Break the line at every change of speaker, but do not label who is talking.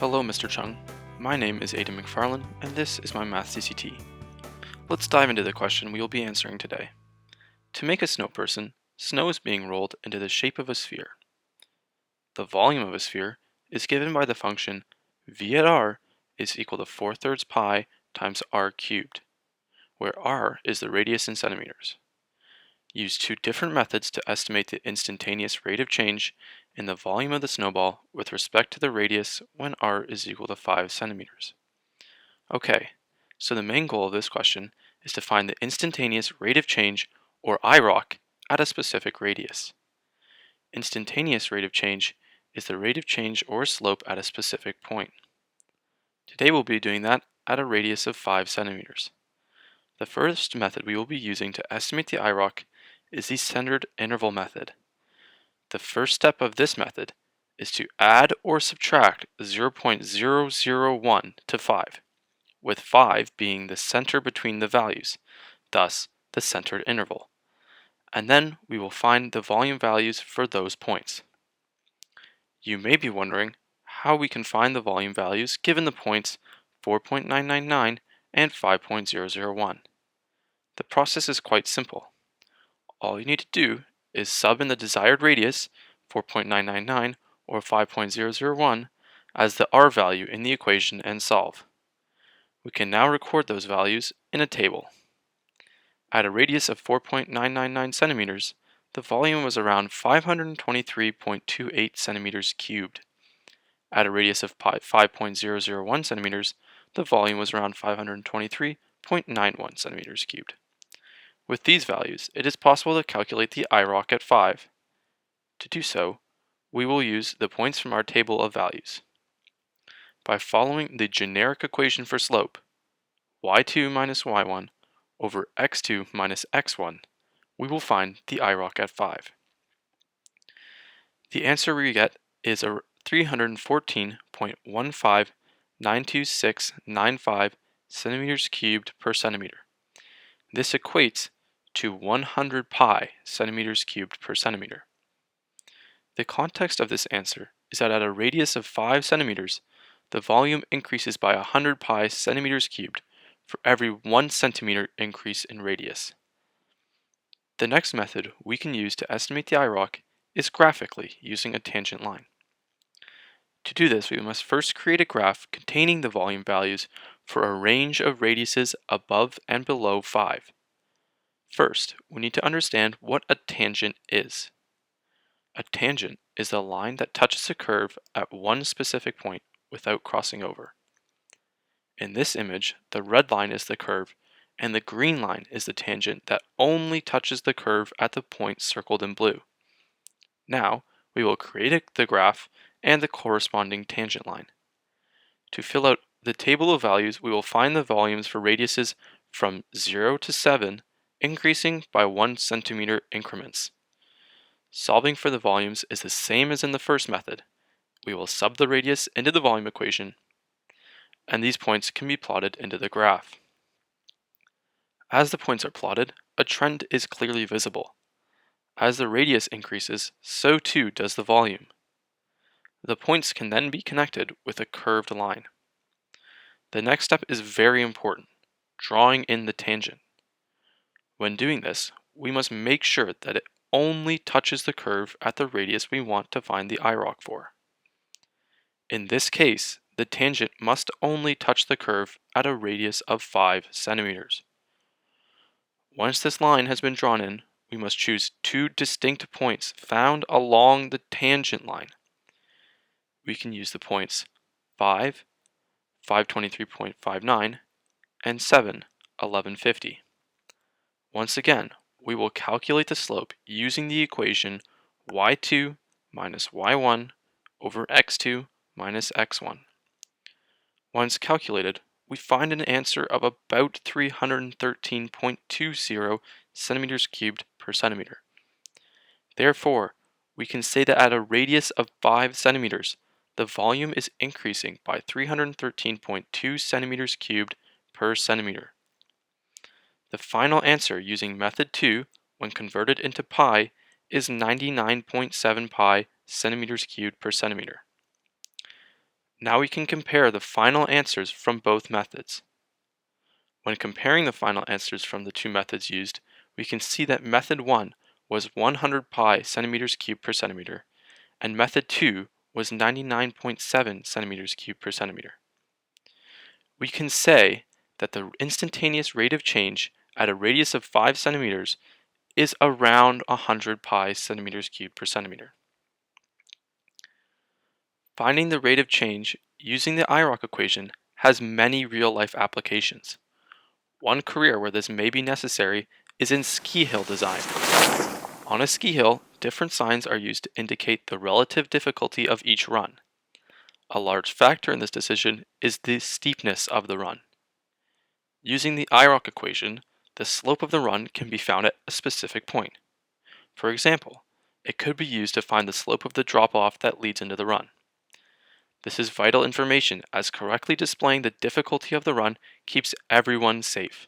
Hello, Mr. Chung. My name is Aidan McFarlane, and this is my Math CCT. Let's dive into the question we will be answering today. To make a snow person, snow is being rolled into the shape of a sphere. The volume of a sphere is given by the function v at r is equal to 4/3 pi times r cubed, where r is the radius in centimeters. Use two different methods to estimate the instantaneous rate of change in the volume of the snowball with respect to the radius when r is equal to 5 centimeters. Okay, so the main goal of this question is to find the instantaneous rate of change, or IROC, at a specific radius. Instantaneous rate of change is the rate of change or slope at a specific point. Today we'll be doing that at a radius of 5 centimeters. The first method we will be using to estimate the IROC is the centered interval method. The first step of this method is to add or subtract 0.001 to 5, with 5 being the center between the values, thus the centered interval. And then we will find the volume values for those points. You may be wondering how we can find the volume values given the points 4.999 and 5.001. The process is quite simple. All you need to do is sub in the desired radius, 4.999 or 5.001, as the r value in the equation and solve. We can now record those values in a table. At a radius of 4.999 centimeters, the volume was around 523.28 centimeters cubed. At a radius of 5.001 centimeters, the volume was around 523.91 centimeters cubed. With these values, it is possible to calculate the IROC at 5. To do so, we will use the points from our table of values. By following the generic equation for slope, y2 minus y1 over x2 minus x1, we will find the IROC at 5. The answer we get is a 314.1592695 centimeters cubed per centimeter. This equates to 100 pi centimeters cubed per centimeter. The context of this answer is that at a radius of 5 centimeters, the volume increases by 100 pi centimeters cubed for every 1 centimeter increase in radius. The next method we can use to estimate the IROC is graphically using a tangent line. To do this, we must first create a graph containing the volume values for a range of radiuses above and below 5. First, we need to understand what a tangent is. A tangent is a line that touches a curve at one specific point without crossing over. In this image, the red line is the curve, and the green line is the tangent that only touches the curve at the point circled in blue. Now, we will create the graph and the corresponding tangent line. To fill out the table of values, we will find the volumes for radiuses from 0 to 7, increasing by 1 centimeter increments. Solving for the volumes is the same as in the first method. We will sub the radius into the volume equation, and these points can be plotted into the graph. As the points are plotted, a trend is clearly visible. As the radius increases, so too does the volume. The points can then be connected with a curved line. The next step is very important, drawing in the tangent. When doing this, we must make sure that it only touches the curve at the radius we want to find the IROC for. In this case, the tangent must only touch the curve at a radius of 5 centimeters. Once this line has been drawn in, we must choose two distinct points found along the tangent line. We can use the points 5, 523.59, and 7, 1150. Once again, we will calculate the slope using the equation y2 minus y1 over x2 minus x1. Once calculated, we find an answer of about 313.20 centimeters cubed per centimeter. Therefore, we can say that at a radius of 5 centimeters, the volume is increasing by 313.2 centimeters cubed per centimeter. The final answer using method 2, when converted into pi, is 99.7 pi centimeters cubed per centimeter. Now we can compare the final answers from both methods. When comparing the final answers from the two methods used, we can see that method 1 was 100 pi centimeters cubed per centimeter, and method 2 was 99.7 centimeters cubed per centimeter. We can say that the instantaneous rate of change at a radius of 5 centimeters is around 100 pi centimeters cubed per centimeter. Finding the rate of change using the IROC equation has many real-life applications. One career where this may be necessary is in ski hill design. On a ski hill, different signs are used to indicate the relative difficulty of each run. A large factor in this decision is the steepness of the run. Using the IROC equation, the slope of the run can be found at a specific point. For example, it could be used to find the slope of the drop-off that leads into the run. This is vital information as correctly displaying the difficulty of the run keeps everyone safe.